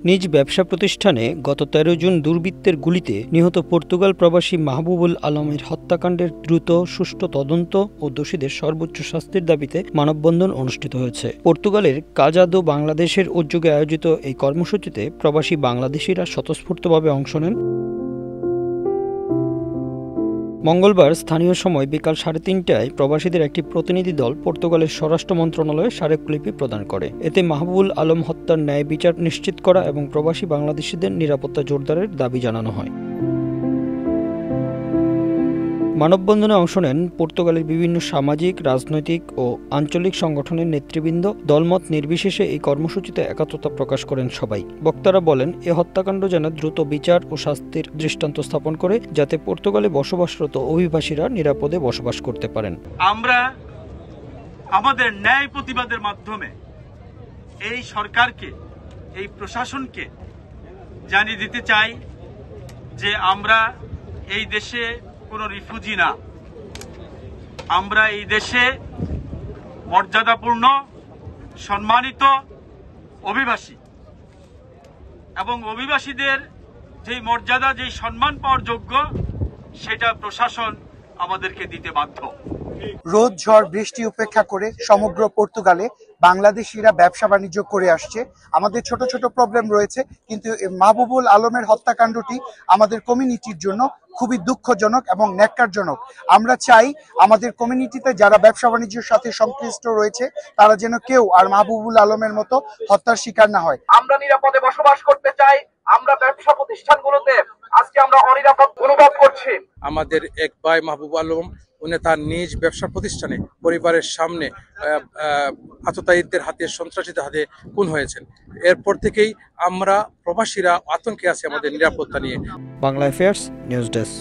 নিজ ব্যবসা প্রতিষ্ঠানে গত ১৩ জুন দুর্বৃত্তের গুলিতে নিহত পর্তুগাল প্রবাসী মাহবুবুল আলমের হত্যাকাণ্ডের দ্রুত সুষ্ঠু তদন্ত ও দোষীদের সর্বোচ্চ শাস্তির দাবিতে মানববন্ধন অনুষ্ঠিত হয়েছে। পর্তুগালের কাজাদো বাংলাদেশের উদ্যোগে আয়োজিত এই কর্মসূচিতে প্রবাসী বাংলাদেশিরা স্বতঃস্ফূর্তভাবে অংশ নেন। মঙ্গলবার স্থানীয় সময় বিকাল ৩:৩০টায় প্রবাসীদের একটি প্রতিনিধি দল পর্তুগালের স্বরাষ্ট্র মন্ত্রণালয়ে স্মারকলিপি প্রদান করে। এতে মাহবুবুল আলম হত্যার ন্যায় বিচার নিশ্চিত করা এবং প্রবাসী বাংলাদেশিদের নিরাপত্তা জোরদারের দাবি জানানো হয়। মানববন্ধনে অংশ নেন পর্তুগালের বিভিন্ন সামাজিক, রাজনৈতিক ও আঞ্চলিক সংগঠনের নেতৃবৃন্দ। দলমত নির্বিশেষে এই কর্মসূচিতে একাত্মতা প্রকাশ করেন সবাই। বক্তারা বলেন, এ হত্যাকাণ্ড যেন দ্রুত বিচার ও শাস্তির দৃষ্টান্ত স্থাপন করে, যাতে পর্তুগালে বসবাসরত অভিবাসীরা নিরাপদে বসবাস করতে পারেন। আমরা আমাদের ন্যায় প্রতিবাদের মাধ্যমে এই সরকারকে, এই প্রশাসনকে জানিয়ে দিতে চাই যে আমরা এই দেশে কোনো রিফিউজি না, আমরা এই দেশে মর্যাদাপূর্ণ সম্মানিত অভিবাসী, এবং অভিবাসীদের যেই মর্যাদা, যেই সম্মান পাওয়ার যোগ্য, সেটা প্রশাসন আমাদেরকে দিতে বাধ্য। রোদ, ঝড়, বৃষ্টি উপেক্ষা করে সমগ্র পর্তুগালে বাংলাদেশিরা ব্যবসা বাণিজ্য করে আসছে। আমাদের ছোট ছোট প্রবলেম রয়েছে, কিন্তু মাহবুবুল আলমের হত্যাকাণ্ডটি আমাদের কমিউনিটির জন্য খুবই দুঃখজনক এবং ন্যাক্কারজনক। আমরা চাই আমাদের কমিউনিটিতে যারা ব্যবসা বাণিজ্যের সাথে সংশ্লিষ্ট রয়েছে তারা যেন কেউ আর মাহবুবুল আলমের মতো হত্যার শিকার না হয়। আমরা নিরাপদে বসবাস করতে চাই। আমরা ব্যবসা প্রতিষ্ঠানগুলোতে আজকে আমরা অনিরাপদ অনুভব করছি। আমাদের এক ভাই মাহবুব আলম, উনি তার নিজ ব্যবসা প্রতিষ্ঠানে পরিবারের সামনে আততায়ীদের হাতে, সন্ত্রাসীদের হাতে খুন হয়েছেন। এরপর থেকেই আমরা প্রবাসীরা আতঙ্কে আছি আমাদের নিরাপত্তা নিয়ে। Bangla affairs news desk.